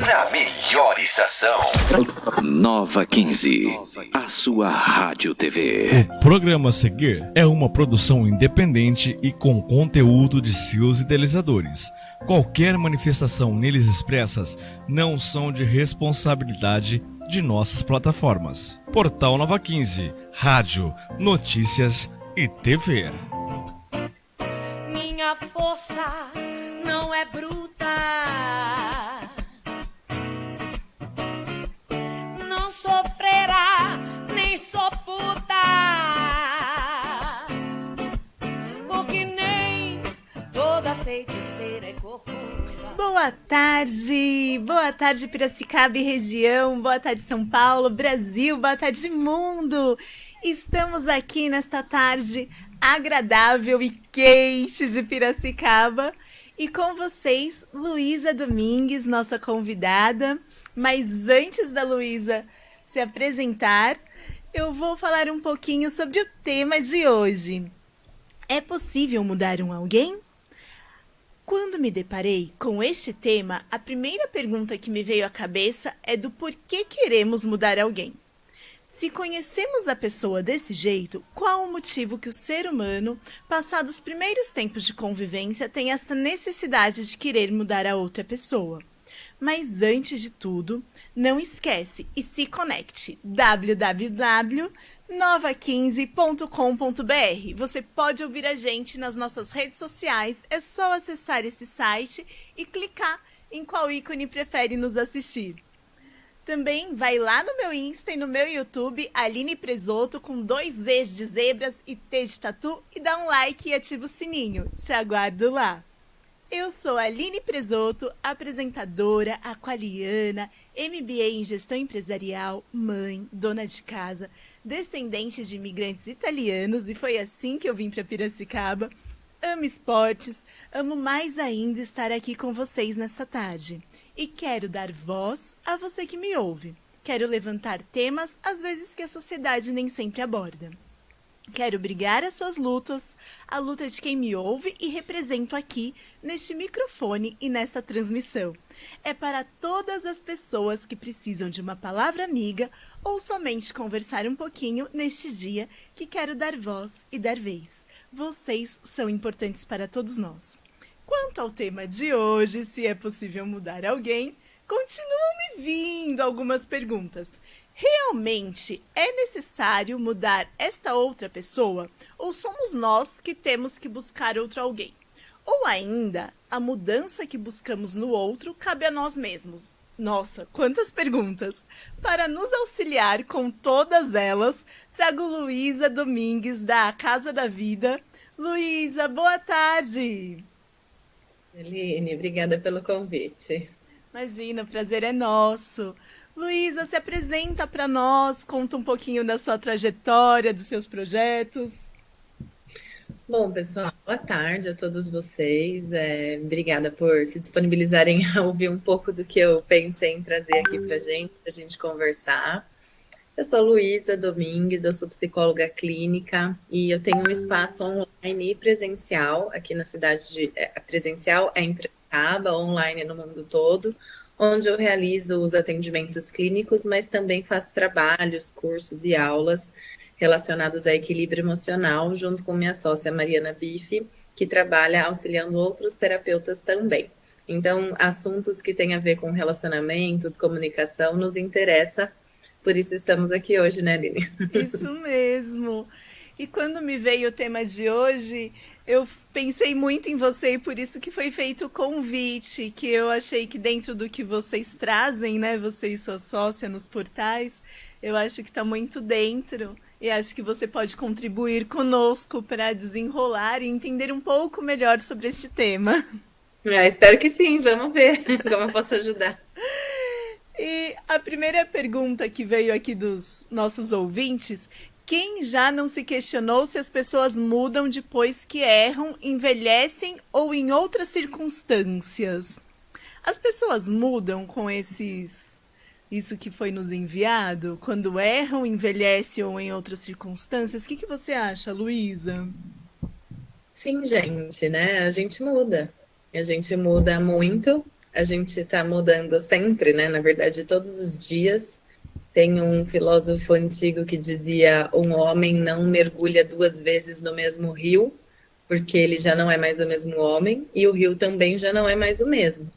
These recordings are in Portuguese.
Na melhor estação. Nova 15, a sua rádio TV. O programa a seguir é uma produção independente e com conteúdo de seus idealizadores. Qualquer manifestação neles expressas não são de responsabilidade de nossas plataformas. Portal Nova 15, rádio, notícias e TV. Minha força não é bruta. Não sofrerá, nem sou puta. Porque nem toda feiticeira é corcunda. Boa tarde Piracicaba e região, boa tarde São Paulo, Brasil, boa tarde mundo. Estamos aqui nesta tarde agradável e quente de Piracicaba e com vocês Luísa Domingues, nossa convidada. Mas antes da Luísa se apresentar, eu vou falar um pouquinho sobre o tema de hoje. É possível mudar alguém? Quando me deparei com este tema, a primeira pergunta que me veio à cabeça é do porquê queremos mudar alguém. Se conhecemos a pessoa desse jeito, qual o motivo que o ser humano, passados os primeiros tempos de convivência, tem esta necessidade de querer mudar a outra pessoa? Mas antes de tudo, não esquece e se conecte www.nova15.com.br. Você pode ouvir a gente nas nossas redes sociais, é só acessar esse site e clicar em qual ícone prefere nos assistir. Também vai lá no meu Insta e no meu YouTube, Aline Presoto, com 2 E's de zebras e T de tatu, e dá um like e ativa o sininho. Te aguardo lá. Eu sou Aline Presoto, apresentadora, aquariana, MBA em gestão empresarial, mãe, dona de casa, descendente de imigrantes italianos, e foi assim que eu vim para Piracicaba. Amo esportes, amo mais ainda estar aqui com vocês nessa tarde. E quero dar voz a você que me ouve. Quero levantar temas, às vezes, que a sociedade nem sempre aborda. Quero brigar as suas lutas, a luta de quem me ouve e represento aqui, neste microfone e nessa transmissão. É para todas as pessoas que precisam de uma palavra amiga ou somente conversar um pouquinho neste dia que quero dar voz e dar vez. Vocês são importantes para todos nós. Quanto ao tema de hoje, se é possível mudar alguém, continuam me vindo algumas perguntas. Realmente é necessário mudar esta outra pessoa? Ou somos nós que temos que buscar outro alguém? Ou ainda, a mudança que buscamos no outro cabe a nós mesmos? Nossa, quantas perguntas! Para nos auxiliar com todas elas, trago Luísa Domingues, da Casa da Vida. Luísa, boa tarde! Aline, obrigada pelo convite. Imagina, o prazer é nosso. Luísa, se apresenta para nós, conta um pouquinho da sua trajetória, dos seus projetos. Bom, pessoal, boa tarde a todos vocês. Obrigada por se disponibilizarem a ouvir um pouco do que eu pensei em trazer aqui para a gente conversar. Eu sou Luísa Domingues, eu sou psicóloga clínica e eu tenho um espaço online e presencial aqui na cidade de... Presencial é em Piracicaba, online no mundo todo, onde eu realizo os atendimentos clínicos, mas também faço trabalhos, cursos e aulas relacionados a equilíbrio emocional, junto com minha sócia Mariana Bife, que trabalha auxiliando outros terapeutas também. Então, assuntos que têm a ver com relacionamentos, comunicação, nos interessa. Por isso estamos aqui hoje, né, Aline? Isso mesmo. E quando me veio o tema de hoje, eu pensei muito em você e por isso que foi feito o convite, que eu achei que dentro do que vocês trazem, né, você e sua sócia nos portais, eu acho que está muito dentro e acho que você pode contribuir conosco para desenrolar e entender um pouco melhor sobre este tema. Espero que sim, vamos ver como eu posso ajudar. E a primeira pergunta que veio aqui dos nossos ouvintes: quem já não se questionou se as pessoas mudam depois que erram, envelhecem ou em outras circunstâncias? As pessoas mudam com isso que foi nos enviado? Quando erram, envelhecem ou em outras circunstâncias? O que você acha, Luísa? Sim, gente, né? A gente muda. A gente muda muito. a gente está mudando sempre, né? Na verdade, todos os dias. Tem um filósofo antigo que dizia: um homem não mergulha 2 vezes no mesmo rio, porque ele já não é mais o mesmo homem, e o rio também já não é mais o mesmo.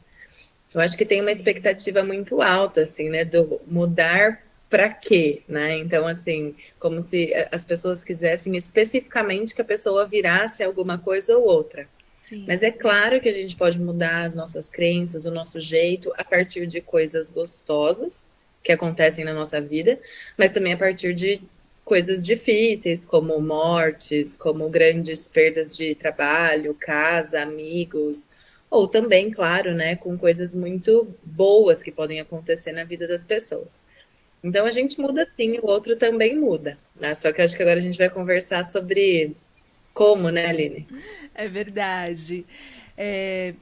Eu acho que tem uma expectativa muito alta, assim, né? Do mudar para quê, né? Então, assim, como se as pessoas quisessem especificamente que a pessoa virasse alguma coisa ou outra. Sim. Mas é claro que a gente pode mudar as nossas crenças, o nosso jeito, a partir de coisas gostosas que acontecem na nossa vida, mas também a partir de coisas difíceis, como mortes, como grandes perdas de trabalho, casa, amigos, ou também, claro, né, com coisas muito boas que podem acontecer na vida das pessoas. Então a gente muda sim, o outro também muda, né? Só que eu acho que agora a gente vai conversar sobre como, né, Aline? É verdade.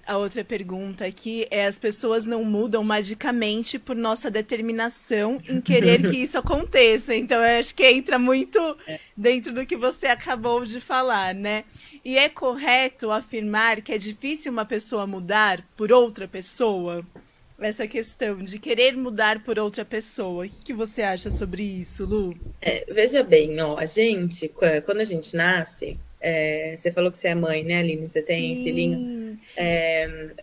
A outra pergunta aqui é: as pessoas não mudam magicamente por nossa determinação em querer que isso aconteça. Então, eu acho que entra muito dentro do que você acabou de falar, né? E é correto afirmar que é difícil uma pessoa mudar por outra pessoa? Essa questão de querer mudar por outra pessoa. O que você acha sobre isso, Lu? Veja bem, ó, a gente, quando a gente nasce, você falou que você é mãe, né, Aline? Você tem Sim. filhinho?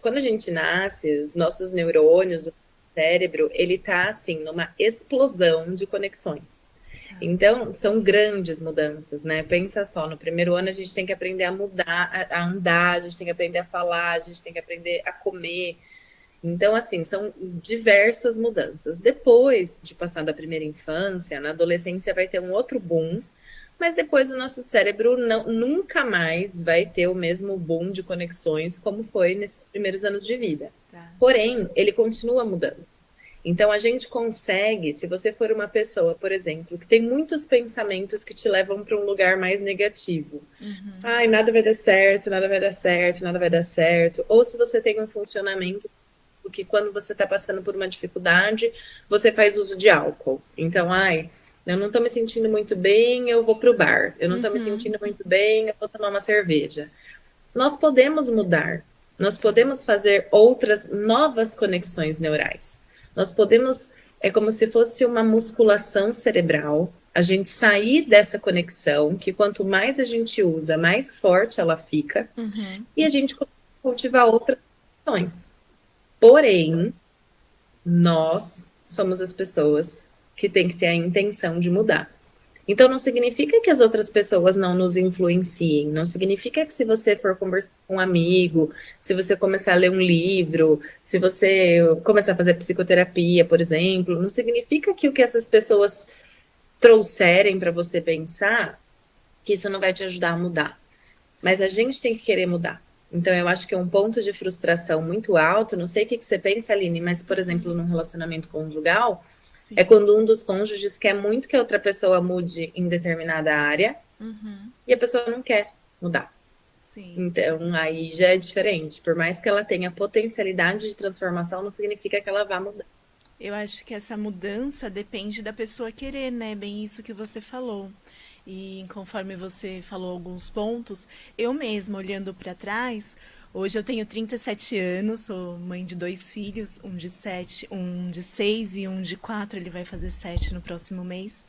Quando a gente nasce, os nossos neurônios, o cérebro, ele tá, assim, numa explosão de conexões. Então, são grandes mudanças, né? Pensa só, no primeiro ano a gente tem que aprender a mudar, a andar, a gente tem que aprender a falar, a gente tem que aprender a comer. Então, assim, são diversas mudanças. Depois de passar da primeira infância, na adolescência vai ter um outro boom, mas depois o nosso cérebro nunca mais vai ter o mesmo boom de conexões como foi nesses primeiros anos de vida. Tá. Porém, ele continua mudando. Então, a gente consegue, se você for uma pessoa, por exemplo, que tem muitos pensamentos que te levam para um lugar mais negativo. Ai, nada vai dar certo, nada vai dar certo, nada vai dar certo. Ou se você tem um funcionamento que quando você está passando por uma dificuldade, você faz uso de álcool. Então, eu não estou me sentindo muito bem, eu vou para o bar. Eu não estou me sentindo muito bem, eu vou tomar uma cerveja. Nós podemos mudar. Nós podemos fazer outras novas conexões neurais. Nós podemos, é como se fosse uma musculação cerebral, a gente sair dessa conexão, que quanto mais a gente usa, mais forte ela fica, e a gente cultivar outras conexões. Porém, nós somos as pessoas que têm que ter a intenção de mudar. Então, não significa que as outras pessoas não nos influenciem, não significa que se você for conversar com um amigo, se você começar a ler um livro, se você começar a fazer psicoterapia, por exemplo, não significa que o que essas pessoas trouxerem para você pensar, que isso não vai te ajudar a mudar. Mas a gente tem que querer mudar. Então, eu acho que é um ponto de frustração muito alto. Não sei o que você pensa, Aline, mas, por exemplo, num relacionamento conjugal, é quando um dos cônjuges quer muito que a outra pessoa mude em determinada área e a pessoa não quer mudar. Sim. Então, aí já é diferente. Por mais que ela tenha potencialidade de transformação, não significa que ela vá mudar. Eu acho que essa mudança depende da pessoa querer, né? Bem isso que você falou. E conforme você falou alguns pontos, eu mesma, olhando para trás, hoje eu tenho 37 anos, sou mãe de 2 filhos, um de 7, um de 6 e um de 4, ele vai fazer 7 no próximo mês.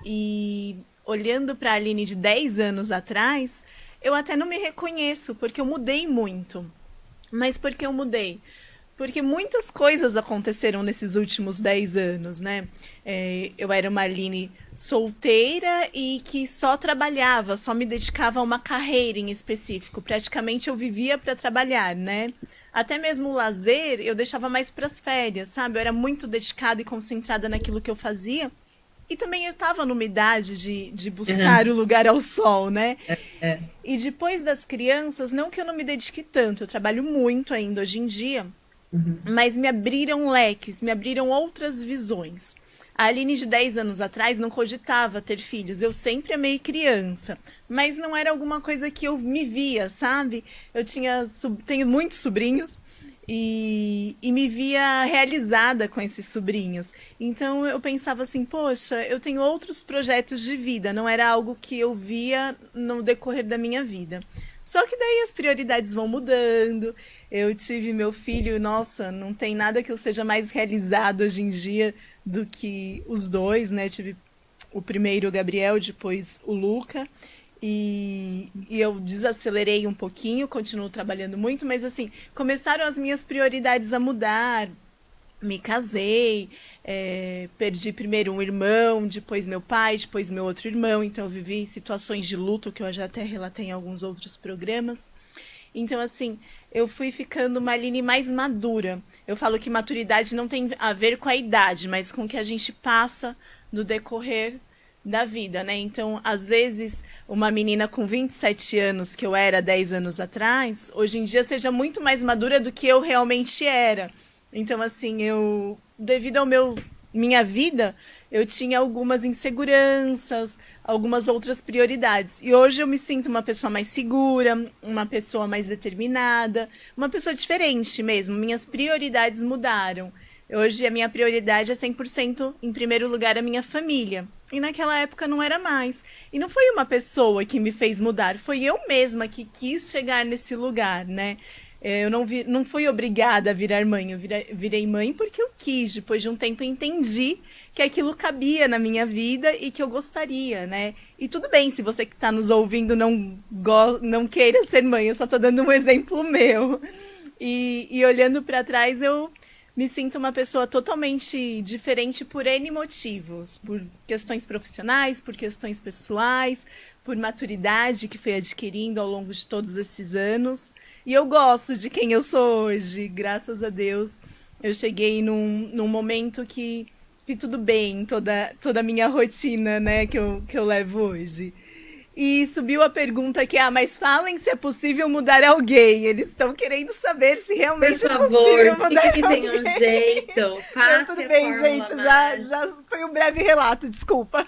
E olhando para a Aline de 10 anos atrás, eu até não me reconheço, porque eu mudei muito. Mas por que eu mudei? Porque muitas coisas aconteceram nesses últimos 10 anos, né? Eu era uma Aline solteira e que só trabalhava, só me dedicava a uma carreira em específico. Praticamente eu vivia para trabalhar, né? Até mesmo o lazer eu deixava mais para as férias, sabe? Eu era muito dedicada e concentrada naquilo que eu fazia. E também eu estava numa idade de buscar o lugar ao sol, né? E depois das crianças, não que eu não me dedique tanto, eu trabalho muito ainda hoje em dia, mas me abriram leques, me abriram outras visões. A Aline de 10 anos atrás não cogitava ter filhos, eu sempre amei criança, mas não era alguma coisa que eu me via, sabe? Eu tenho muitos sobrinhos e me via realizada com esses sobrinhos. Então eu pensava assim, poxa, eu tenho outros projetos de vida, não era algo que eu via no decorrer da minha vida. Só que daí as prioridades vão mudando. Eu tive meu filho, nossa, não tem nada que eu seja mais realizado hoje em dia do que os dois, né? Tive o primeiro, o Gabriel, depois o Luca. E eu desacelerei um pouquinho, continuo trabalhando muito, mas assim, começaram as minhas prioridades a mudar. Me casei, perdi primeiro um irmão, depois meu pai, depois meu outro irmão, então eu vivi situações de luto que eu já até relatei em alguns outros programas. Então, assim, eu fui ficando uma Aline mais madura. Eu falo que maturidade não tem a ver com a idade, mas com o que a gente passa no decorrer da vida, né? Então, às vezes, uma menina com 27 anos, que eu era 10 anos atrás, hoje em dia seja muito mais madura do que eu realmente era. Então, assim, devido ao minha vida, eu tinha algumas inseguranças, algumas outras prioridades. E hoje eu me sinto uma pessoa mais segura, uma pessoa mais determinada, uma pessoa diferente mesmo. Minhas prioridades mudaram. Hoje a minha prioridade é 100% em primeiro lugar a minha família. E naquela época não era mais. E não foi uma pessoa que me fez mudar, foi eu mesma que quis chegar nesse lugar, né? Eu não fui obrigada a virar mãe, eu virei mãe porque eu quis. Depois de um tempo eu entendi que aquilo cabia na minha vida e que eu gostaria, né? E tudo bem se você que está nos ouvindo não queira ser mãe, eu só estou dando um exemplo meu. E olhando para trás eu me sinto uma pessoa totalmente diferente por N motivos. Por questões profissionais, por questões pessoais, por maturidade que fui adquirindo ao longo de todos esses anos. E eu gosto de quem eu sou hoje, graças a Deus. Eu cheguei num momento que tudo bem, toda a minha rotina, né, que eu levo hoje. E subiu a pergunta que, mas falem se é possível mudar alguém. Eles estão querendo saber se realmente é possível mudar alguém. Por favor, tem um jeito. Faça tudo bem, gente, já foi um breve relato, desculpa.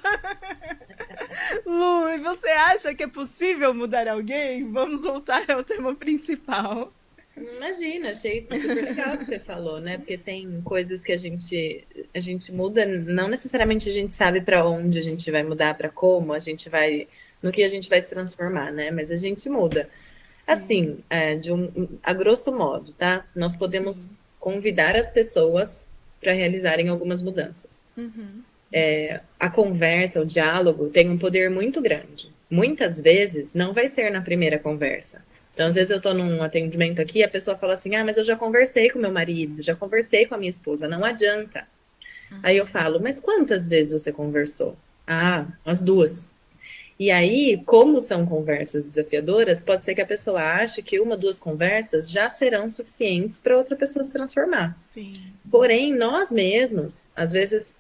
Lu, e você acha que é possível mudar alguém? Vamos voltar ao tema principal. Imagina, achei super legal o que você falou, né? Porque tem coisas que a gente muda, não necessariamente a gente sabe para onde a gente vai mudar, para como no que a gente vai se transformar, né? Mas a gente muda. Sim. Assim, a grosso modo, tá? Nós podemos convidar as pessoas para realizarem algumas mudanças. Uhum. A conversa, o diálogo tem um poder muito grande. Muitas vezes não vai ser na primeira conversa. Então, às vezes eu estou num atendimento aqui e a pessoa fala assim, mas eu já conversei com meu marido, já conversei com a minha esposa, não adianta. Aí eu falo, mas quantas vezes você conversou? As 2. E aí, como são conversas desafiadoras, pode ser que a pessoa ache que 1, 2 conversas já serão suficientes para outra pessoa se transformar. Sim. Porém, nós mesmos, às vezes,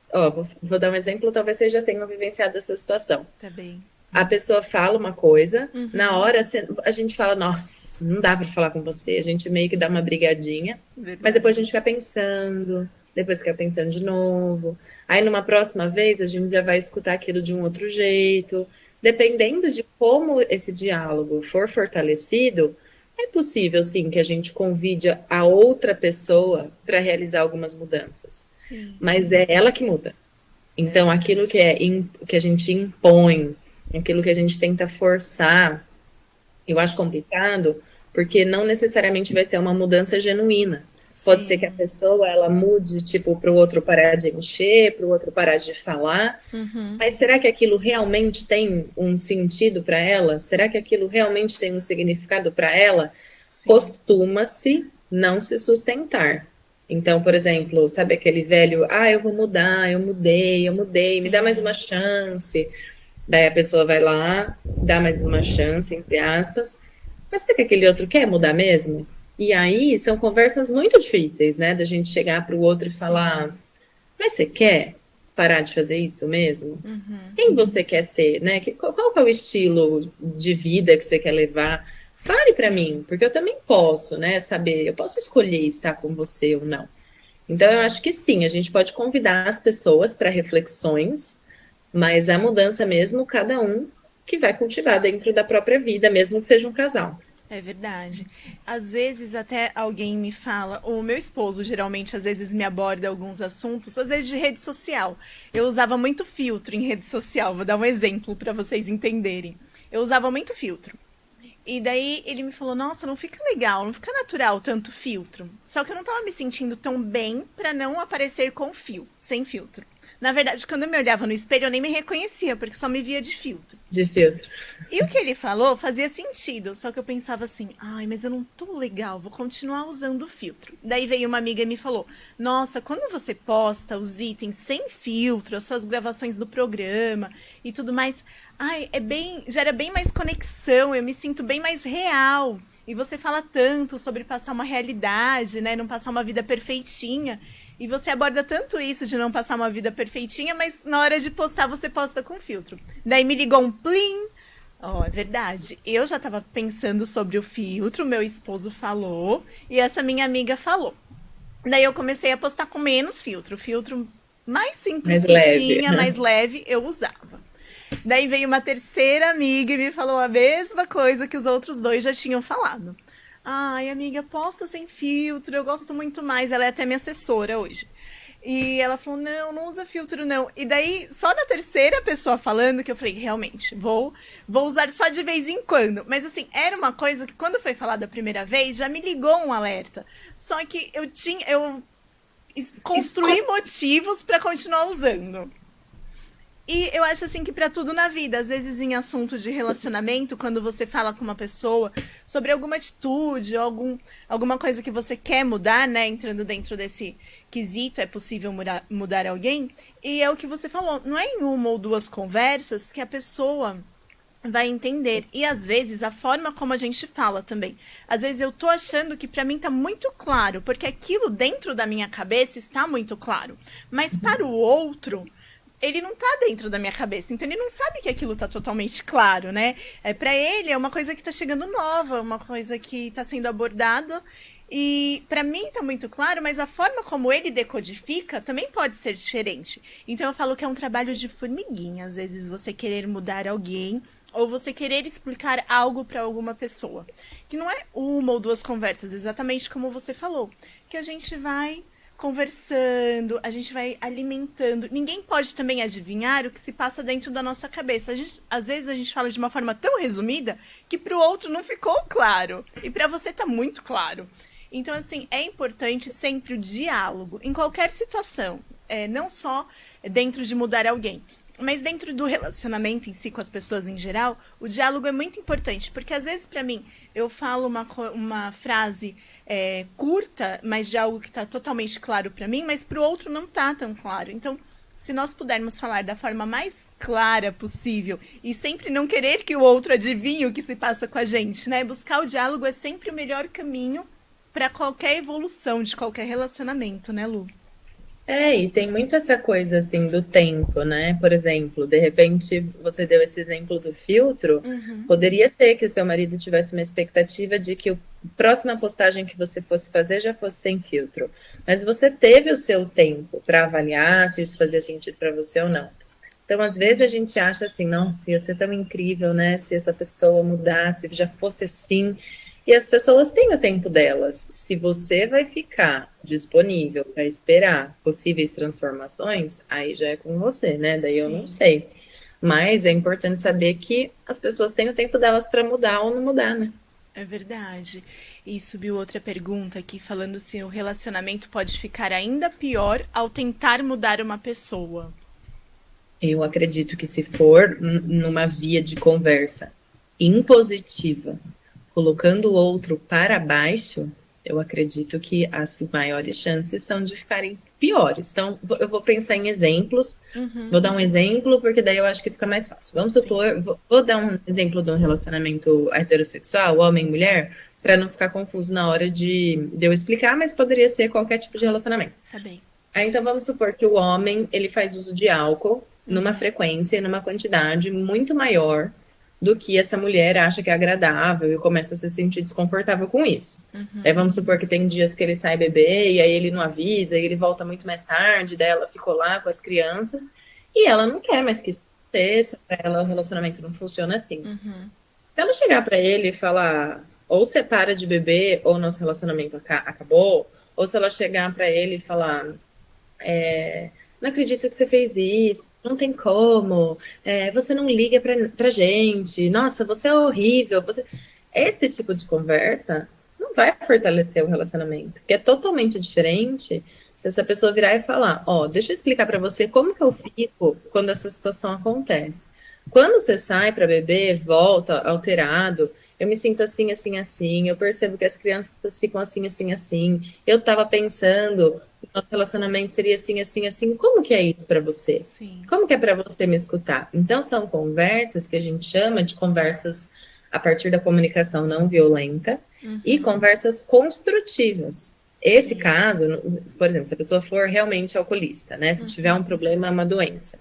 vou dar um exemplo, talvez vocês já tenham vivenciado essa situação. Tá bem. A pessoa fala uma coisa, na hora a gente fala, nossa, não dá para falar com você, a gente meio que dá uma brigadinha, Verdade. Mas depois a gente fica pensando, depois fica pensando de novo, aí numa próxima vez a gente já vai escutar aquilo de um outro jeito. Dependendo de como esse diálogo for fortalecido, é possível, sim, que a gente convide a outra pessoa para realizar algumas mudanças. Sim. Mas é ela que muda. Então, aquilo que a gente impõe, aquilo que a gente tenta forçar, eu acho complicado, porque não necessariamente vai ser uma mudança genuína. Pode ser que a pessoa, ela mude, tipo, para o outro parar de encher, para o outro parar de falar. Mas será que aquilo realmente tem um sentido para ela? Será que aquilo realmente tem um significado para ela? Costuma-se não se sustentar. Então, por exemplo, sabe aquele velho, eu vou mudar, eu mudei, me dá mais uma chance. Daí a pessoa vai lá, dá mais uma chance, entre aspas. Mas será que aquele outro quer mudar mesmo? E aí, são conversas muito difíceis, né? Da gente chegar para o outro e falar, mas você quer parar de fazer isso mesmo? Quem você quer ser, né? Qual que é o estilo de vida que você quer levar? Fale para mim, porque eu também posso, né? Saber, eu posso escolher estar com você ou não. Então, eu acho que sim, a gente pode convidar as pessoas para reflexões, mas a mudança mesmo, cada um que vai cultivar dentro da própria vida, mesmo que seja um casal. É verdade. Às vezes até alguém me fala, o meu esposo geralmente às vezes me aborda alguns assuntos, às vezes de rede social. Eu usava muito filtro em rede social, vou dar um exemplo para vocês entenderem. Eu usava muito filtro. E daí ele me falou, nossa, não fica legal, não fica natural tanto filtro. Só que eu não tava me sentindo tão bem pra não aparecer com sem filtro. Na verdade, quando eu me olhava no espelho, eu nem me reconhecia, porque só me via de filtro. De filtro. E o que ele falou fazia sentido, só que eu pensava assim, ai, mas eu não tô legal, vou continuar usando o filtro. Daí veio uma amiga e me falou, nossa, quando você posta os itens sem filtro, as suas gravações do programa e tudo mais, ai, gera bem mais conexão, eu me sinto bem mais real. E você fala tanto sobre passar uma realidade, né, não passar uma vida perfeitinha. E você aborda tanto isso de não passar uma vida perfeitinha, mas na hora de postar, você posta com filtro. Daí me ligou um plim. É verdade. Eu já tava pensando sobre o filtro, meu esposo falou, e essa minha amiga falou. Daí eu comecei a postar com menos filtro. O filtro mais simples tinha, mais leve, eu usava. Daí veio uma terceira amiga e me falou a mesma coisa que os outros dois já tinham falado. Ai, amiga, posta sem filtro, eu gosto muito mais. Ela é até minha assessora hoje. E ela falou, não usa filtro, não. E daí, só na terceira pessoa falando, que eu falei, realmente, vou usar só de vez em quando. Mas assim, era uma coisa que quando foi falada a primeira vez, já me ligou um alerta. Só que eu construí motivos para continuar usando. E eu acho assim que para tudo na vida, às vezes em assunto de relacionamento, quando você fala com uma pessoa sobre alguma atitude, ou alguma coisa que você quer mudar, né, entrando dentro desse quesito, é possível mudar alguém, e é o que você falou, não é em uma ou duas conversas que a pessoa vai entender. E às vezes a forma como a gente fala também. Às vezes eu tô achando que para mim tá muito claro, porque aquilo dentro da minha cabeça está muito claro, mas para o outro ele não tá dentro da minha cabeça, então ele não sabe que aquilo tá totalmente claro, né? Para ele é uma coisa que tá chegando nova, uma coisa que tá sendo abordada, e para mim tá muito claro, mas a forma como ele decodifica também pode ser diferente. Então eu falo que é um trabalho de formiguinha, às vezes você querer mudar alguém, ou você querer explicar algo para alguma pessoa. Que não é uma ou duas conversas, exatamente como você falou, que a gente vai conversando, a gente vai alimentando. Ninguém pode também adivinhar o que se passa dentro da nossa cabeça. Às vezes a gente fala de uma forma tão resumida que para o outro não ficou claro. E para você tá muito claro. Então, assim, é importante sempre o diálogo, em qualquer situação. Não só dentro de mudar alguém, mas dentro do relacionamento em si com as pessoas em geral, o diálogo é muito importante. Porque às vezes, para mim, eu falo uma frase curta, mas de algo que está totalmente claro para mim, mas para o outro não está tão claro. Então, se nós pudermos falar da forma mais clara possível e sempre não querer que o outro adivinhe o que se passa com a gente, né? Buscar o diálogo é sempre o melhor caminho para qualquer evolução de qualquer relacionamento, né, Lu? E tem muito essa coisa, assim, do tempo, né? Por exemplo, de repente, você deu esse exemplo do filtro, poderia ser que seu marido tivesse uma expectativa de que a próxima postagem que você fosse fazer já fosse sem filtro. Mas você teve o seu tempo para avaliar se isso fazia sentido para você ou não. Então, às vezes, a gente acha assim, nossa, ia ser tão incrível, né? Se essa pessoa mudasse, já fosse assim. E as pessoas têm o tempo delas. Se você vai ficar disponível para esperar possíveis transformações, aí já é com você, né? Daí eu não sei. Mas é importante saber que as pessoas têm o tempo delas para mudar ou não mudar, né? É verdade. E subiu outra pergunta aqui falando se o relacionamento pode ficar ainda pior ao tentar mudar uma pessoa. Eu acredito que se for numa via de conversa impositiva, colocando o outro para baixo, eu acredito que as maiores chances são de ficarem piores. Então, eu vou pensar em exemplos. Vou dar um exemplo, porque daí eu acho que fica mais fácil. Vamos supor, vou dar um exemplo de um relacionamento heterossexual, homem e mulher, para não ficar confuso na hora de eu explicar, mas poderia ser qualquer tipo de relacionamento. Tá bem. Então, vamos supor que o homem, ele faz uso de álcool numa frequência, numa quantidade muito maior do que essa mulher acha que é agradável e começa a se sentir desconfortável com isso. Aí vamos supor que tem dias que ele sai beber e aí ele não avisa, e ele volta muito mais tarde, daí ela ficou lá com as crianças e ela não quer mais que isso aconteça, pra ela o relacionamento não funciona assim. Se ela chegar pra ele e falar, ou você para de beber, ou nosso relacionamento acabou, ou se ela chegar pra ele e falar, não acredito que você fez isso, não tem como, você não liga pra gente, nossa, você é horrível, esse tipo de conversa não vai fortalecer o relacionamento, que é totalmente diferente se essa pessoa virar e falar, ó, deixa eu explicar para você como que eu fico quando essa situação acontece. Quando você sai para beber, volta alterado, eu me sinto assim, assim, assim, eu percebo que as crianças ficam assim, assim, assim, eu estava pensando que o nosso relacionamento seria assim, assim, assim, como que é isso para você? Sim. Como que é para você me escutar? Então, são conversas que a gente chama de conversas a partir da comunicação não violenta e conversas construtivas. Esse caso, por exemplo, se a pessoa for realmente alcoolista, né? Se tiver um problema, uma doença,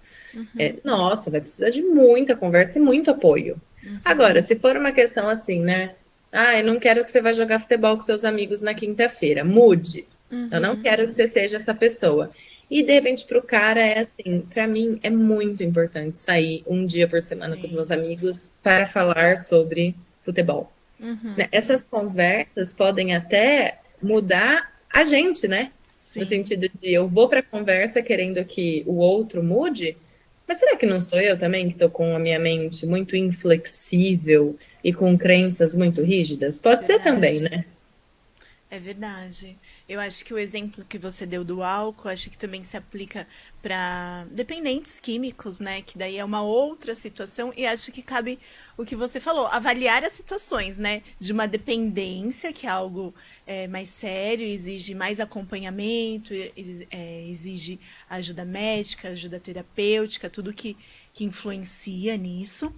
nossa, vai precisar de muita conversa e muito apoio. Agora, se for uma questão assim, né? Ah, eu não quero que você vá jogar futebol com seus amigos na quinta-feira. Mude. Eu não quero que você seja essa pessoa. E, de repente, para o cara é assim, para mim é muito importante sair um dia por semana com os meus amigos para falar sobre futebol. Essas conversas podem até mudar a gente, né? Sim. No sentido de eu vou para a conversa querendo que o outro mude, mas será que não sou eu também que estou com a minha mente muito inflexível e com crenças muito rígidas? Pode ser também, né? É verdade. Eu acho que o exemplo que você deu do álcool, acho que também se aplica para dependentes químicos, né? Que daí é uma outra situação e acho que cabe o que você falou, avaliar as situações, né? De uma dependência, que é algo mais sério, exige mais acompanhamento, exige ajuda médica, ajuda terapêutica, tudo que influencia nisso.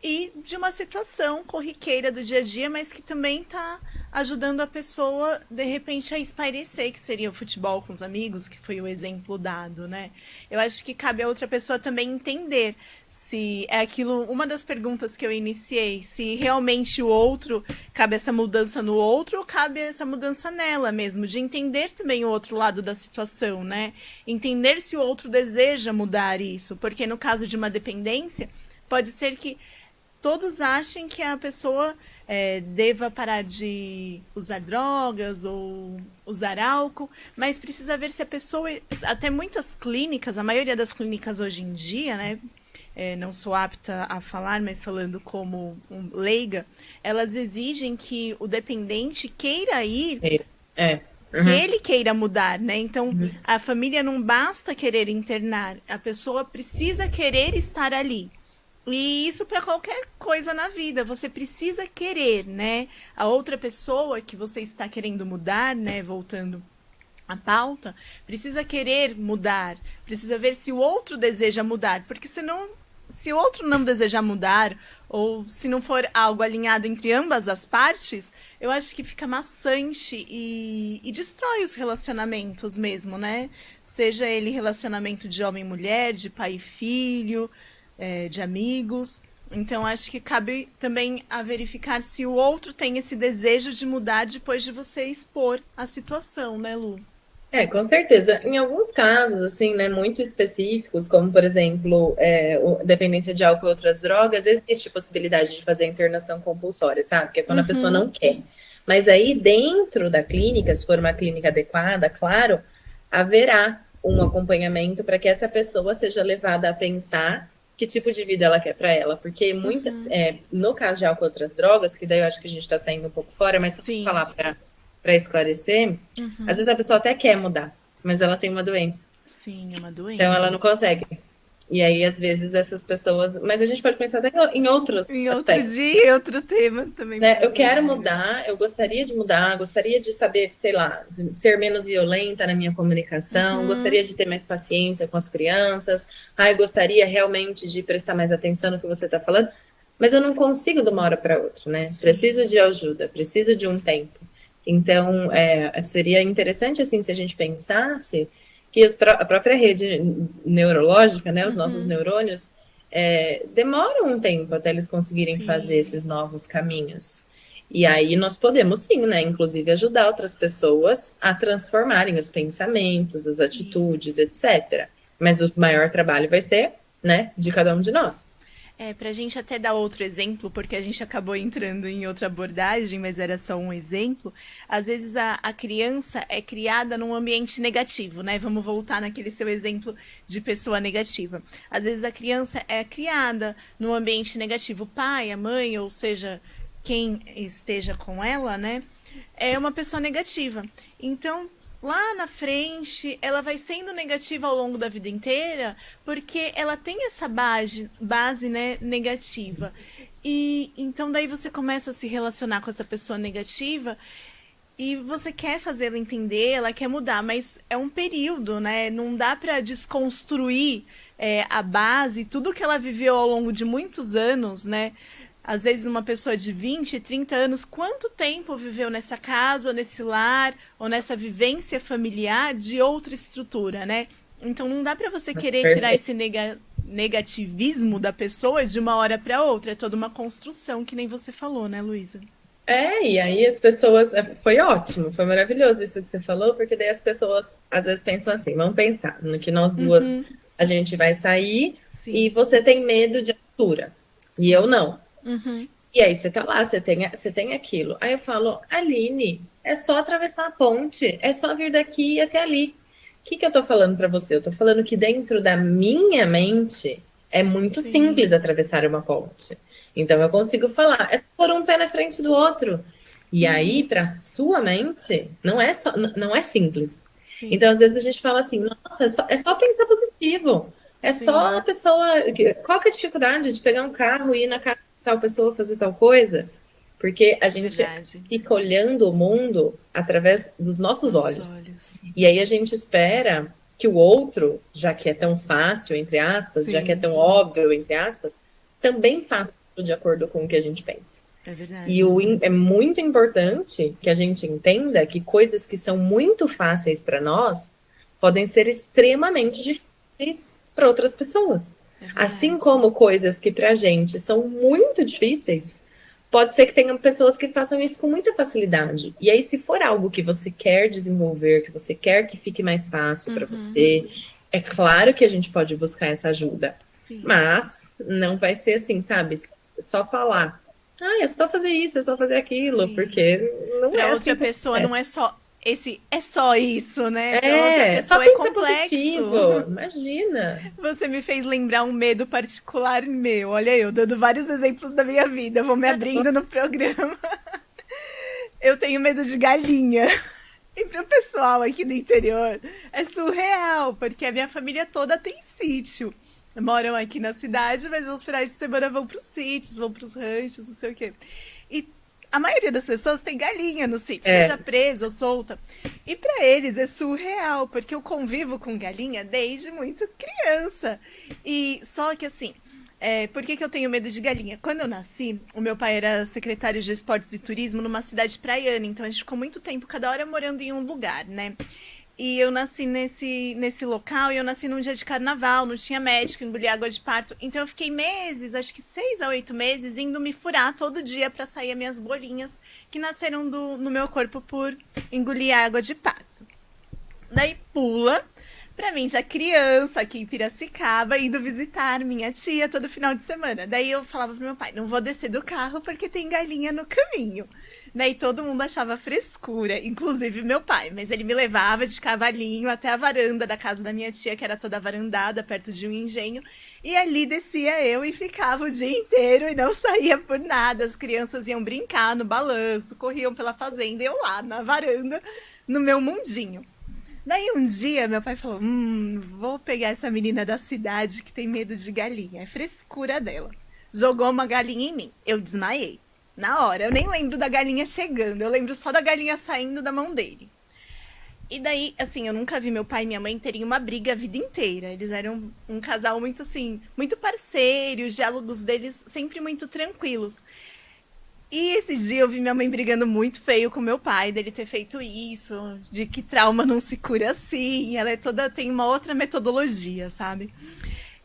E de uma situação corriqueira do dia a dia, mas que também está ajudando a pessoa, de repente, a espairecer, que seria o futebol com os amigos, que foi o exemplo dado, né? Eu acho que cabe a outra pessoa também entender se é aquilo, uma das perguntas que eu iniciei, se realmente o outro, cabe essa mudança no outro ou cabe essa mudança nela mesmo, de entender também o outro lado da situação, né? Entender se o outro deseja mudar isso, porque no caso de uma dependência, pode ser que todos achem que a pessoa deva parar de usar drogas ou usar álcool, mas precisa ver se a pessoa, até muitas clínicas, a maioria das clínicas hoje em dia, né, não sou apta a falar, mas falando como leiga, elas exigem que o dependente queira ir, que ele queira mudar, né? Então, a família não basta querer internar, a pessoa precisa querer estar ali. E isso para qualquer coisa na vida, você precisa querer, né? A outra pessoa que você está querendo mudar, né? Voltando à pauta, precisa querer mudar, precisa ver se o outro deseja mudar, porque senão, se o outro não desejar mudar, ou se não for algo alinhado entre ambas as partes, eu acho que fica maçante e destrói os relacionamentos mesmo, né? Seja ele relacionamento de homem e mulher, de pai e filho, de amigos. Então, acho que cabe também a verificar se o outro tem esse desejo de mudar depois de você expor a situação, né, Lu? Com certeza. Em alguns casos, assim, né, muito específicos, como, por exemplo, dependência de álcool e outras drogas, existe possibilidade de fazer internação compulsória, sabe? Que é quando a pessoa não quer. Mas aí, dentro da clínica, se for uma clínica adequada, claro, haverá um acompanhamento para que essa pessoa seja levada a pensar que tipo de vida ela quer para ela, porque no caso de álcool e outras drogas, que daí eu acho que a gente está saindo um pouco fora, mas só falar para esclarecer, às vezes a pessoa até quer mudar, mas ela tem uma doença. Sim, é uma doença. Então ela não consegue. E aí, às vezes, essas pessoas... Mas a gente pode pensar até em outros aspectos. Dia, outro tema também. Né? Eu quero mudar, eu gostaria de mudar, gostaria de saber, sei lá, ser menos violenta na minha comunicação, gostaria de ter mais paciência com as crianças, eu gostaria realmente de prestar mais atenção no que você está falando, mas eu não consigo de uma hora para outra, né? Sim. Preciso de ajuda, preciso de um tempo. Então, seria interessante, assim, se a gente pensasse que a própria rede neurológica, né, os nossos neurônios, demoram um tempo até eles conseguirem fazer esses novos caminhos. E aí nós podemos sim, né, inclusive ajudar outras pessoas a transformarem os pensamentos, as atitudes, etc. Mas o maior trabalho vai ser, né, de cada um de nós. Pra gente até dar outro exemplo, porque a gente acabou entrando em outra abordagem, mas era só um exemplo. Às vezes a criança é criada num ambiente negativo, né? Vamos voltar naquele seu exemplo de pessoa negativa. Às vezes a criança é criada num ambiente negativo. O pai, a mãe, ou seja, quem esteja com ela, né, é uma pessoa negativa. Então, lá na frente, ela vai sendo negativa ao longo da vida inteira, porque ela tem essa base, né, negativa. E então daí você começa a se relacionar com essa pessoa negativa e você quer fazê-la entender, ela quer mudar, mas é um período, né? Não dá para desconstruir a base, tudo que ela viveu ao longo de muitos anos, né? Às vezes uma pessoa de 20, 30 anos, quanto tempo viveu nessa casa, ou nesse lar, ou nessa vivência familiar de outra estrutura, né? Então não dá para você querer tirar esse negativismo da pessoa de uma hora para outra. É toda uma construção, que nem você falou, né, Luísa? E aí as pessoas... Foi ótimo, foi maravilhoso isso que você falou, porque daí as pessoas às vezes pensam assim, vamos pensar no que nós duas, a gente vai sair, Sim. e você tem medo de altura, e eu não. Uhum. E aí você tá lá, você tem aquilo. Aí eu falo, Aline, é só atravessar a ponte, é só vir daqui e até ali. O que eu tô falando pra você? Eu tô falando que dentro da minha mente é muito Sim. simples atravessar uma ponte. Então eu consigo falar, é pôr um pé na frente do outro. E aí, pra sua mente, não é simples. Sim. Então, às vezes a gente fala assim, nossa, é só pensar positivo. É Sim. só a pessoa... Qual que é a dificuldade de pegar um carro e ir na casa de tal pessoa fazer tal coisa? Porque a gente Verdade. fica olhando o mundo através dos nossos olhos. E aí a gente espera que o outro, já que é tão fácil, entre aspas, Sim. já que é tão óbvio, entre aspas, também faça de acordo com o que a gente pensa. É verdade. E é muito importante que a gente entenda que coisas que são muito fáceis para nós podem ser extremamente difíceis para outras pessoas. É verdade. Assim como coisas que pra gente são muito difíceis, pode ser que tenham pessoas que façam isso com muita facilidade. E aí, se for algo que você quer desenvolver, que você quer que fique mais fácil para você, é claro que a gente pode buscar essa ajuda. Sim. Mas não vai ser assim, sabe? Só falar, é só fazer isso, é só fazer aquilo, Sim. porque não Pra é outra assim. pessoa não é só isso, né? Pra outra Só pessoa é pensa complexo. positivo, imagina. Você me fez lembrar um medo particular meu. Olha eu, dando vários exemplos da minha vida. Vou me abrindo no programa. Eu tenho medo de galinha. E pro pessoal aqui do interior, é surreal, porque a minha família toda tem sítio. Moram aqui na cidade, mas os finais de semana vão pros sítios, vão pros ranchos, não sei o quê. E a maioria das pessoas tem galinha no sítio, seja presa ou solta. E pra eles é surreal, porque eu convivo com galinha desde muito criança. E só que assim, por que eu tenho medo de galinha? Quando eu nasci, o meu pai era secretário de esportes e turismo numa cidade praiana, então a gente ficou muito tempo, cada hora morando em um lugar, né? E eu nasci nesse local, e eu nasci num dia de carnaval, não tinha médico, engoli água de parto. Então eu fiquei meses, acho que 6 a 8 meses, indo me furar todo dia para sair as minhas bolinhas que nasceram no meu corpo por engolir água de parto. Daí pula pra mim, já criança, aqui em Piracicaba, indo visitar minha tia todo final de semana. Daí eu falava pro meu pai, não vou descer do carro porque tem galinha no caminho. Daí todo mundo achava frescura, inclusive meu pai. Mas ele me levava de cavalinho até a varanda da casa da minha tia, que era toda varandada, perto de um engenho. E ali descia eu e ficava o dia inteiro e não saía por nada. As crianças iam brincar no balanço, corriam pela fazenda e eu lá na varanda, no meu mundinho. Daí um dia meu pai falou, vou pegar essa menina da cidade que tem medo de galinha, é frescura dela. Jogou uma galinha em mim, eu desmaiei. Na hora, eu nem lembro da galinha chegando, eu lembro só da galinha saindo da mão dele. E daí, assim, eu nunca vi meu pai e minha mãe terem uma briga a vida inteira. Eles eram um casal muito, assim, muito parceiro, os diálogos deles sempre muito tranquilos. E esse dia eu vi minha mãe brigando muito feio com meu pai, dele ter feito isso, de que trauma não se cura assim, ela tem uma outra metodologia, sabe?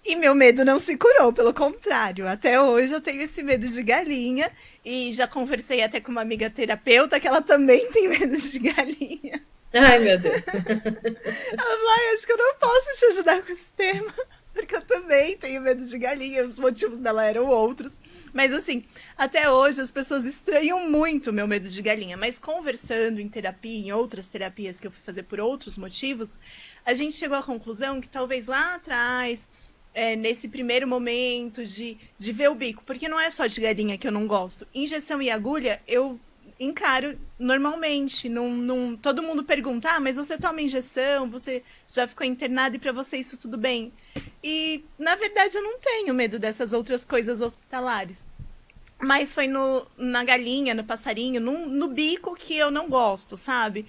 E meu medo não se curou, pelo contrário. Até hoje eu tenho esse medo de galinha, e já conversei até com uma amiga terapeuta que ela também tem medo de galinha. Ai, meu Deus. Ela falou, acho que eu não posso te ajudar com esse tema, porque eu também tenho medo de galinha, os motivos dela eram outros. Mas assim, até hoje as pessoas estranham muito o meu medo de galinha, mas conversando em terapia, em outras terapias que eu fui fazer por outros motivos, a gente chegou à conclusão que talvez lá atrás nesse primeiro momento de ver o bico, porque não é só de galinha que eu não gosto. Injeção e agulha, eu encaro normalmente. Não, todo mundo pergunta, mas você toma injeção, você já ficou internado e pra você isso tudo bem? E, na verdade, eu não tenho medo dessas outras coisas hospitalares. Mas foi na galinha, no passarinho, no bico que eu não gosto, sabe?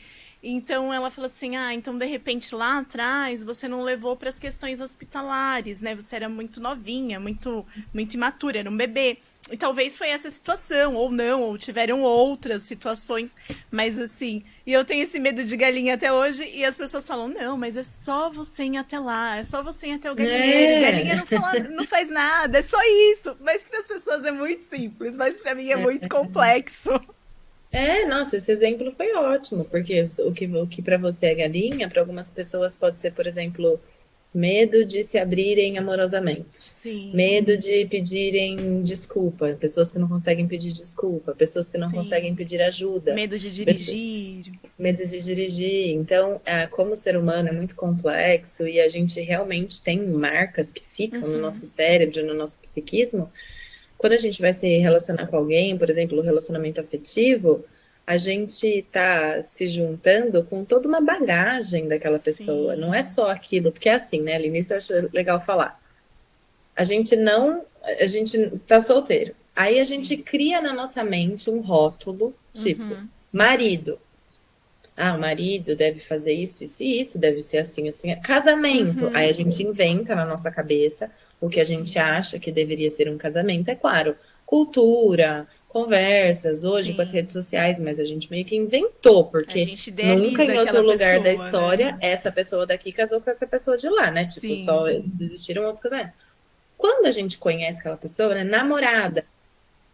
Então ela falou assim, então de repente lá atrás você não levou para as questões hospitalares, né? Você era muito novinha, muito imatura, era um bebê. E talvez foi essa situação, ou não, ou tiveram outras situações, mas assim, e eu tenho esse medo de galinha até hoje, e as pessoas falam, não, mas é só você ir até lá, é só você ir até o galinheiro, galinha não faz nada, é só isso. Mas para as pessoas é muito simples, mas para mim é muito complexo. Nossa, esse exemplo foi ótimo, porque o que para você é galinha, para algumas pessoas pode ser, por exemplo, medo de se abrirem amorosamente. Sim. Medo de pedirem desculpa. Pessoas que não conseguem pedir desculpa. Pessoas que não conseguem pedir ajuda. Medo de dirigir. Medo de dirigir. Então, como o ser humano é muito complexo e a gente realmente tem marcas que ficam no nosso cérebro, no nosso psiquismo, quando a gente vai se relacionar com alguém, por exemplo, o relacionamento afetivo, a gente tá se juntando com toda uma bagagem daquela pessoa. Sim. Não é só aquilo, porque é assim, né? No início eu acho legal falar. A gente tá solteiro. Aí a gente cria na nossa mente um rótulo, tipo, marido. O marido deve fazer isso, isso e isso, deve ser assim, assim. Casamento. Aí a gente inventa na nossa cabeça o que a gente acha que deveria ser um casamento. É claro, cultura, conversas, hoje com as redes sociais, mas a gente meio que inventou, porque nunca em outro lugar da história, né? Essa pessoa daqui casou com essa pessoa de lá, né? Tipo, só existiram outros casamentos. Quando a gente conhece aquela pessoa, né, namorada,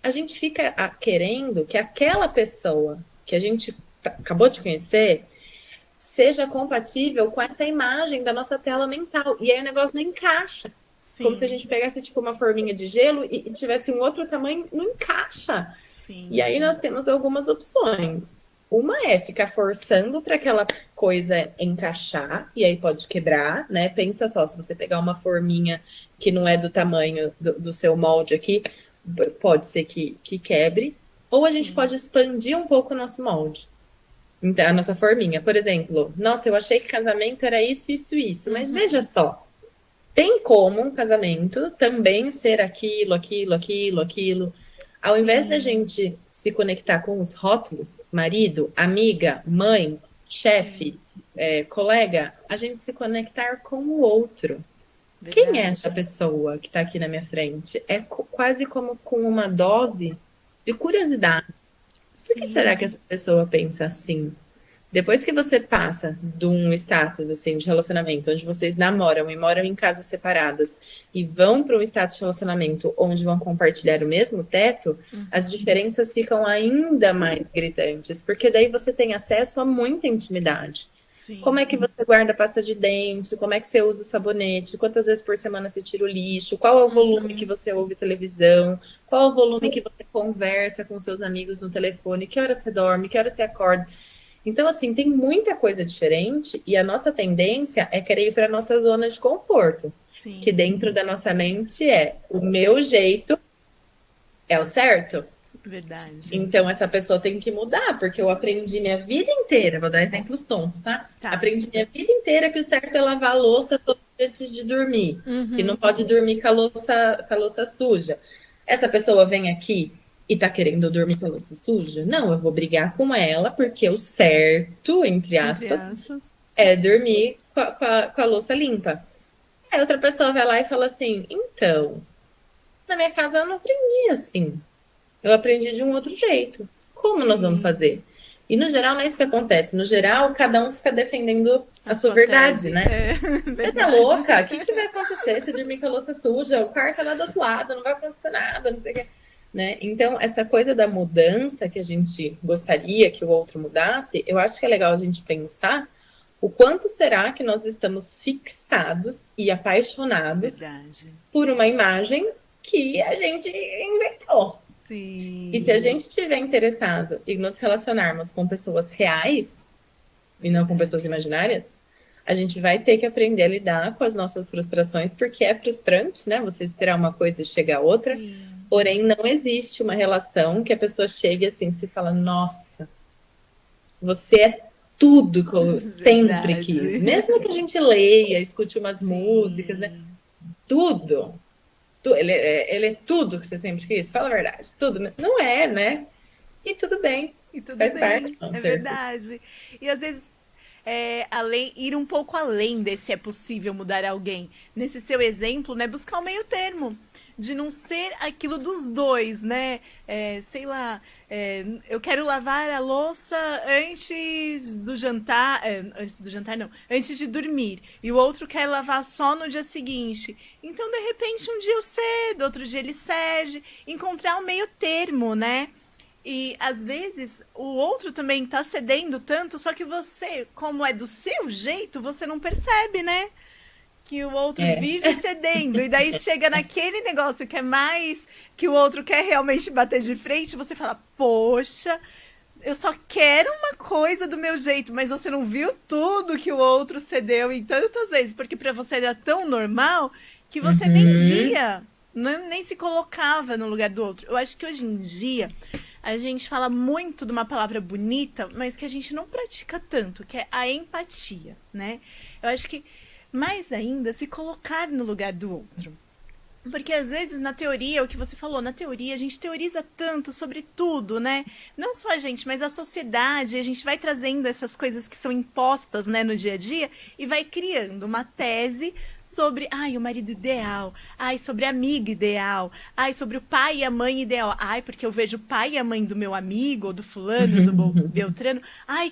a gente fica querendo que aquela pessoa que a gente acabou de conhecer seja compatível com essa imagem da nossa tela mental. E aí o negócio não encaixa. Sim. Como se a gente pegasse tipo uma forminha de gelo e tivesse um outro tamanho, não encaixa. Sim. E aí nós temos algumas opções. Uma é ficar forçando para aquela coisa encaixar, e aí pode quebrar, né? Pensa só, se você pegar uma forminha que não é do tamanho do seu molde aqui, pode ser que quebre. Ou a gente pode expandir um pouco o nosso molde. Então, a nossa forminha. Por exemplo, nossa, eu achei que casamento era isso, isso, isso. Mas veja só, tem como um casamento também ser aquilo, aquilo, aquilo, aquilo. Ao invés da gente se conectar com os rótulos, marido, amiga, mãe, chefe, colega, a gente se conectar com o outro. Verdade. Quem é essa pessoa que está aqui na minha frente? É quase como com uma dose de curiosidade. Por que será que essa pessoa pensa assim? Depois que você passa de um status assim, de relacionamento, onde vocês namoram e moram em casas separadas, e vão para um status de relacionamento onde vão compartilhar o mesmo teto, as diferenças ficam ainda mais gritantes, porque daí você tem acesso a muita intimidade. Sim. Como é que você guarda a pasta de dente? Como é que você usa o sabonete? Quantas vezes por semana você tira o lixo? Qual é o volume que você ouve televisão? Qual é o volume que você conversa com seus amigos no telefone? Que hora você dorme? Que hora você acorda? Então, assim, tem muita coisa diferente e a nossa tendência é querer ir para a nossa zona de conforto. Sim. Que dentro da nossa mente o meu jeito é o certo. Verdade. Então, essa pessoa tem que mudar, porque eu aprendi minha vida inteira, vou dar exemplos tontos, tá? Aprendi minha vida inteira que o certo é lavar a louça todo dia antes de dormir, que não pode dormir com a louça suja. Essa pessoa vem aqui e tá querendo dormir com a louça suja? Não, eu vou brigar com ela, porque o certo, entre aspas, é dormir com a louça limpa. Aí outra pessoa vai lá e fala assim, então, na minha casa eu não aprendi assim. Eu aprendi de um outro jeito. Como nós vamos fazer? E no geral não é isso que acontece. No geral, cada um fica defendendo a sua verdade, né? Você tá louca? O que vai acontecer se dormir com a louça suja? O quarto tá lá do outro lado, não vai acontecer nada, não sei o que. Né? Então, essa coisa da mudança que a gente gostaria que o outro mudasse, eu acho que é legal a gente pensar o quanto será que nós estamos fixados e apaixonados por uma imagem que a gente inventou. Sim. E se a gente estiver interessado em nos relacionarmos com pessoas reais e não com pessoas imaginárias, A gente vai ter que aprender a lidar com as nossas frustrações, porque é frustrante, né? Você esperar uma coisa e chegar a outra. Sim. Porém, não existe uma relação que a pessoa chegue assim, se fala, nossa, você é tudo que eu sempre Verdade. quis. Mesmo que a gente leia, escute umas Sim. músicas, né? Tudo. Ele é tudo que você sempre quis, fala a verdade. Tudo. Não é, né? E tudo bem. E tudo Faz bem, parte, com é certeza. verdade. E às vezes ir um pouco além desse é possível mudar alguém. Nesse seu exemplo, né, buscar o meio termo. De não ser aquilo dos dois, né? Sei lá, eu quero lavar a louça antes do jantar. Antes do jantar, não. Antes de dormir. E o outro quer lavar só no dia seguinte. Então, de repente, um dia eu cedo, outro dia ele cede. Encontrar um meio termo, né? E às vezes o outro também tá cedendo tanto, só que você, como é do seu jeito, você não percebe, né? Que o outro vive cedendo. E daí chega naquele negócio que é mais que o outro quer realmente bater de frente, você fala, poxa, eu só quero uma coisa do meu jeito, mas você não viu tudo que o outro cedeu em tantas vezes, porque pra você era tão normal que você nem via, nem se colocava no lugar do outro. Eu acho que hoje em dia a gente fala muito de uma palavra bonita, mas que a gente não pratica tanto, que é a empatia, né? Eu acho que mais ainda se colocar no lugar do outro. Porque às vezes na teoria, o que você falou, na teoria a gente teoriza tanto sobre tudo, né? Não só a gente, mas a sociedade, a gente vai trazendo essas coisas que são impostas, né, no dia a dia e vai criando uma tese sobre, o marido ideal, sobre a amiga ideal, sobre o pai e a mãe ideal, porque eu vejo o pai e a mãe do meu amigo, ou do fulano, do Beltrano,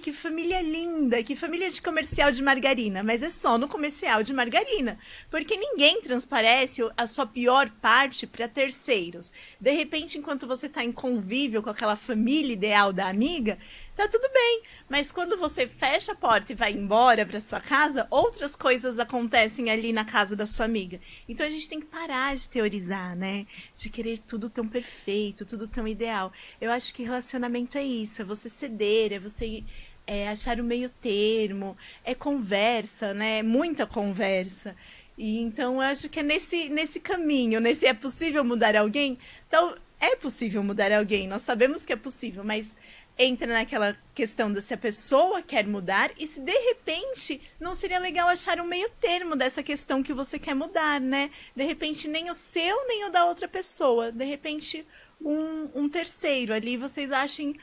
que família linda, que família de comercial de margarina, mas é só no comercial de margarina, porque ninguém transparece a sua pior parte para terceiros. De repente, enquanto você está em convívio com aquela família ideal da amiga, tá tudo bem. Mas quando você fecha a porta e vai embora para sua casa, outras coisas acontecem ali na casa da sua amiga. Então a gente tem que parar de teorizar, né? De querer tudo tão perfeito, tudo tão ideal. Eu acho que relacionamento é isso, é você ceder, é você achar o meio termo, é conversa, né? Muita conversa. E então eu acho que é nesse caminho, nesse é possível mudar alguém? Então, é possível mudar alguém, nós sabemos que é possível, mas entra naquela questão de se a pessoa quer mudar e se de repente não seria legal achar um meio termo dessa questão que você quer mudar, né? De repente nem o seu, nem o da outra pessoa. De repente um terceiro ali, vocês achem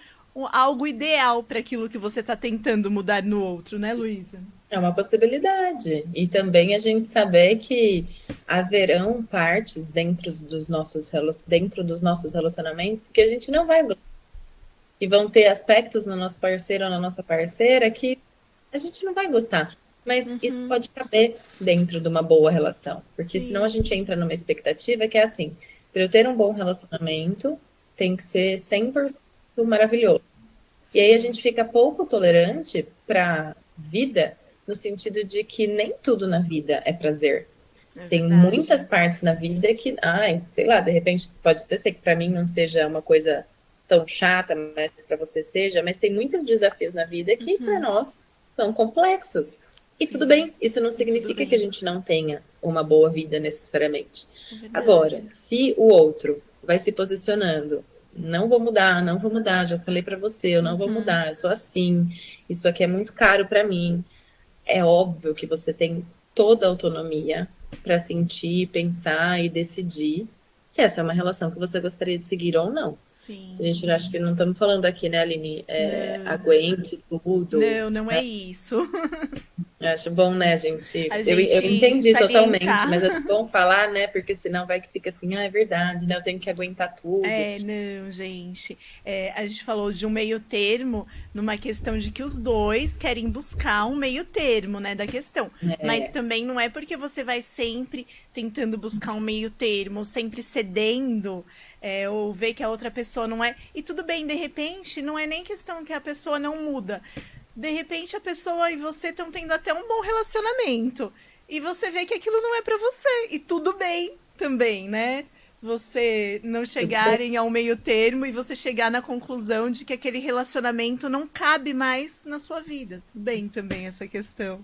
algo ideal para aquilo que você está tentando mudar no outro, né, Luísa? É uma possibilidade. E também a gente saber que haverão partes dentro dos nossos relacionamentos que a gente não vai gostar. E vão ter aspectos no nosso parceiro ou na nossa parceira que a gente não vai gostar. Mas isso pode caber dentro de uma boa relação. Porque senão a gente entra numa expectativa que é assim, para eu ter um bom relacionamento, tem que ser 100% maravilhoso. E aí a gente fica pouco tolerante para vida, no sentido de que nem tudo na vida é prazer. Tem muitas partes na vida que, sei lá, de repente pode até ser que para mim não seja uma coisa tão chata, mas para você seja, mas tem muitos desafios na vida que para nós são complexos. E tudo bem, isso não significa que a gente não tenha uma boa vida necessariamente. Agora, se o outro vai se posicionando, não vou mudar, já falei para você, eu não vou mudar, eu sou assim, isso aqui é muito caro para mim. É óbvio que você tem toda a autonomia para sentir, pensar e decidir se essa é uma relação que você gostaria de seguir ou não. Sim. A gente acha que não estamos falando aqui, né, Aline? Aguente tudo. Não é isso. Eu acho bom, né, gente? Eu entendi totalmente, mas é bom falar, né? Porque senão vai que fica assim, é verdade, né? Eu tenho que aguentar tudo. Não, gente. A gente falou de um meio termo numa questão de que os dois querem buscar um meio termo, né, da questão. Mas também não é porque você vai sempre tentando buscar um meio termo, sempre cedendo, ou ver que a outra pessoa não é... E tudo bem, de repente, não é nem questão que a pessoa não muda. De repente a pessoa e você estão tendo até um bom relacionamento e você vê que aquilo não é pra você e tudo bem também, né? Você não chegarem ao meio termo e você chegar na conclusão de que aquele relacionamento não cabe mais na sua vida. Tudo bem também essa questão.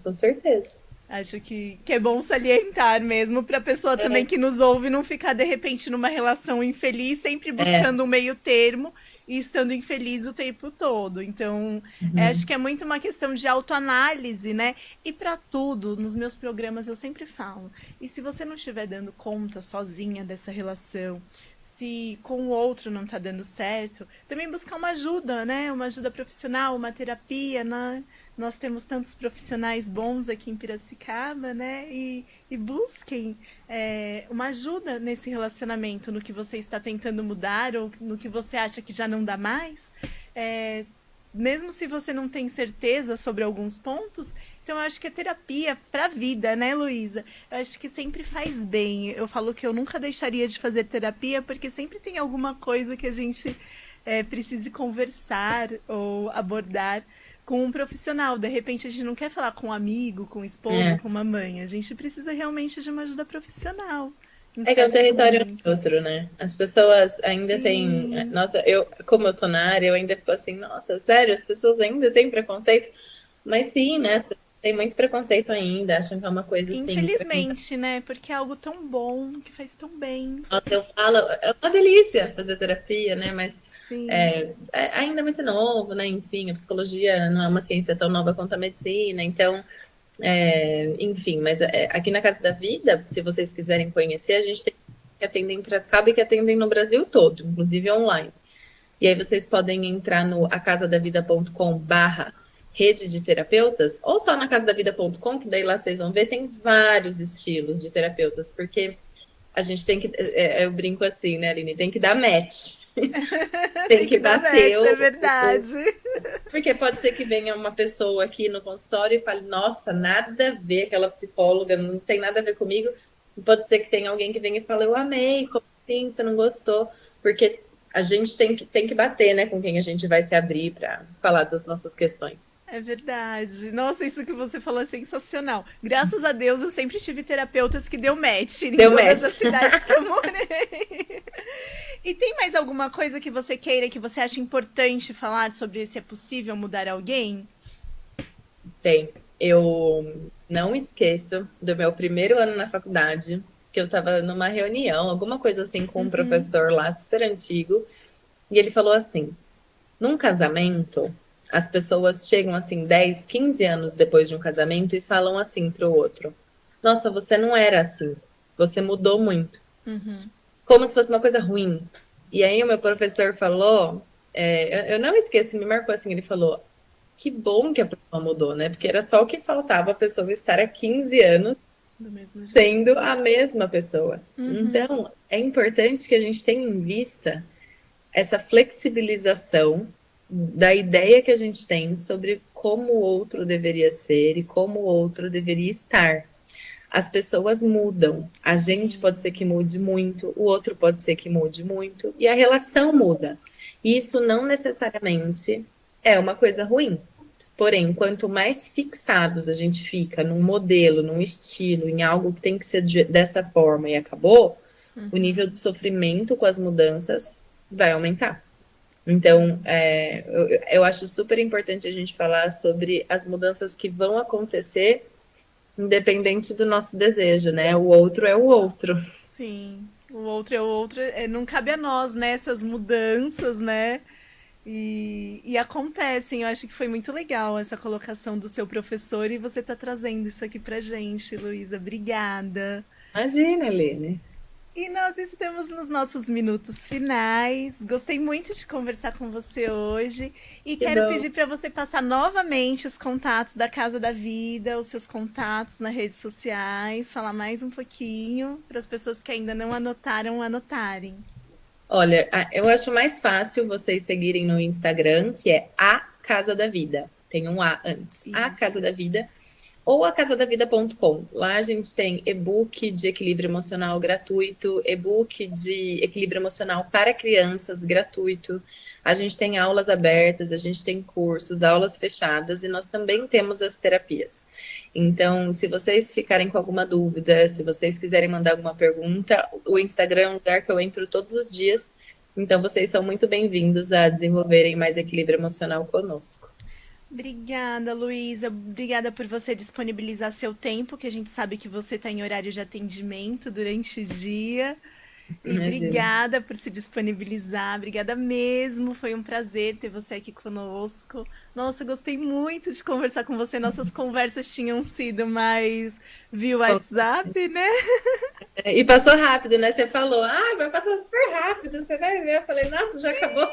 Com certeza. Acho que é bom salientar mesmo para a pessoa também que nos ouve não ficar de repente numa relação infeliz, sempre buscando um meio termo e estando infeliz o tempo todo. Então, acho que é muito uma questão de autoanálise, né? E para tudo, nos meus programas eu sempre falo. E se você não estiver dando conta sozinha dessa relação, se com o outro não tá dando certo, também buscar uma ajuda, né? Uma ajuda profissional, uma terapia, né? Nós temos tantos profissionais bons aqui em Piracicaba, né? E busquem uma ajuda nesse relacionamento, no que você está tentando mudar ou no que você acha que já não dá mais. Mesmo se você não tem certeza sobre alguns pontos, então eu acho que é terapia para a vida, né, Luísa? Eu acho que sempre faz bem. Eu falo que eu nunca deixaria de fazer terapia, porque sempre tem alguma coisa que a gente precise conversar ou abordar com um profissional. De repente a gente não quer falar com um amigo, com um esposo, com uma mãe. A gente precisa realmente de uma ajuda profissional. É que é um território neutro, né? As pessoas ainda têm... Nossa, como eu tô na área, eu ainda fico assim, nossa, sério, as pessoas ainda têm preconceito? Mas sim, né? As pessoas têm muito preconceito ainda, acham que é uma coisa assim... Infelizmente, né? Porque é algo tão bom, que faz tão bem. Nossa, eu falo, é uma delícia fazer terapia, né? Mas ainda é muito novo, né? Enfim, a psicologia não é uma ciência tão nova quanto a medicina, então... enfim, mas aqui na Casa da Vida, se vocês quiserem conhecer, a gente tem que atender em Piracicaba e que atendem no Brasil todo, inclusive online. E aí vocês podem entrar no acasadavida.com/rede de terapeutas, ou só na casadavida.com, que daí lá vocês vão ver, tem vários estilos de terapeutas, porque a gente tem que, eu brinco assim, né, Aline, tem que dar match. Tem que bater. É verdade. Porque pode ser que venha uma pessoa aqui no consultório e fale, nossa, nada a ver, aquela psicóloga não tem nada a ver comigo. E pode ser que tenha alguém que venha e fale, eu amei, como assim, você não gostou? Porque a gente tem que bater, né, com quem a gente vai se abrir para falar das nossas questões. É verdade. Nossa, isso que você falou é sensacional. Graças a Deus eu sempre tive terapeutas que deu match em todas as cidades que eu morei. E tem mais alguma coisa que você queira, que você acha importante falar sobre se é possível mudar alguém? Tem. Eu não esqueço do meu primeiro ano na faculdade, que eu estava numa reunião, alguma coisa assim, com um professor lá, super antigo, e ele falou assim, num casamento, as pessoas chegam assim 10, 15 anos depois de um casamento e falam assim pro outro, nossa, você não era assim, você mudou muito. Como se fosse uma coisa ruim. E aí o meu professor falou, eu não esqueço, me marcou assim, ele falou, que bom que a pessoa mudou, né? Porque era só o que faltava a pessoa estar há 15 anos sendo a mesma pessoa. Então, é importante que a gente tenha em vista essa flexibilização da ideia que a gente tem sobre como o outro deveria ser e como o outro deveria estar. As pessoas mudam, a gente pode ser que mude muito, o outro pode ser que mude muito, e a relação muda. E isso não necessariamente é uma coisa ruim. Porém, quanto mais fixados a gente fica num modelo, num estilo, em algo que tem que ser dessa forma e acabou, o nível de sofrimento com as mudanças vai aumentar. Então, eu acho super importante a gente falar sobre as mudanças que vão acontecer independente do nosso desejo, né? O outro é o outro. Sim, o outro é o outro. Não cabe a nós, né? Essas mudanças, né? E acontecem. Eu acho que foi muito legal essa colocação do seu professor e você tá trazendo isso aqui pra gente, Luísa. Obrigada. Imagina, Aline. E nós estamos nos nossos minutos finais. Gostei muito de conversar com você hoje. E quero pedir para você passar novamente os contatos da Casa da Vida, os seus contatos nas redes sociais, falar mais um pouquinho para as pessoas que ainda não anotaram, anotarem. Olha, eu acho mais fácil vocês seguirem no Instagram, que é a Casa da Vida. Tem um A antes. Isso. A Casa da Vida. Ou acasadavida.com. Lá a gente tem e-book de equilíbrio emocional gratuito, e-book de equilíbrio emocional para crianças gratuito. A gente tem aulas abertas, a gente tem cursos, aulas fechadas e nós também temos as terapias. Então, se vocês ficarem com alguma dúvida, se vocês quiserem mandar alguma pergunta, o Instagram é um lugar que eu entro todos os dias. Então, vocês são muito bem-vindos a desenvolverem mais equilíbrio emocional conosco. Obrigada, Luísa. Obrigada por você disponibilizar seu tempo, que a gente sabe que você está em horário de atendimento durante o dia. E Imagina. obrigada por se disponibilizar, obrigada mesmo. Foi um prazer ter você aqui conosco. Nossa, gostei muito de conversar com você. Nossas conversas tinham sido mais via WhatsApp, né? E passou rápido, né? Você falou, vai passar super rápido, você vai ver. Eu falei, nossa, já acabou.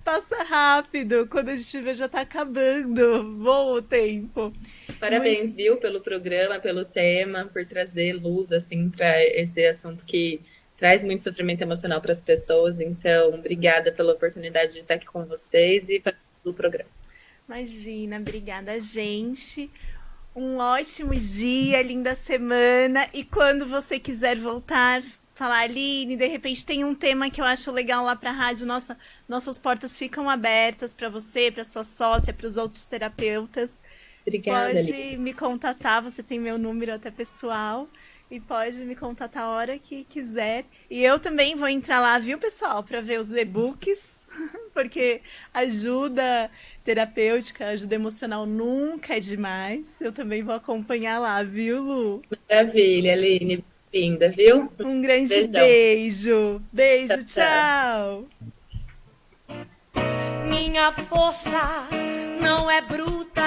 Passa rápido, quando a gente vê já tá acabando. Voa o tempo. Parabéns, viu, pelo programa, pelo tema, por trazer luz, assim, para esse assunto que traz muito sofrimento emocional para as pessoas. Então, obrigada pela oportunidade de estar aqui com vocês e pelo programa. Imagina, obrigada, gente. Um ótimo dia, linda semana. E quando você quiser voltar, falar, Aline, de repente tem um tema que eu acho legal lá para a rádio, nossas portas ficam abertas para você, para sua sócia, para os outros terapeutas. Obrigada, Pode Aline. me contatar, você tem meu número até pessoal. E pode me contatar a hora que quiser. E eu também vou entrar lá, viu, pessoal, para ver os e-books, porque ajuda terapêutica, ajuda emocional nunca é demais. Eu também vou acompanhar lá, viu, Lu? Maravilha, Aline. Linda, viu? Um grande Beijão. beijo. Beijo, Tchau, tchau. Minha força não é bruta.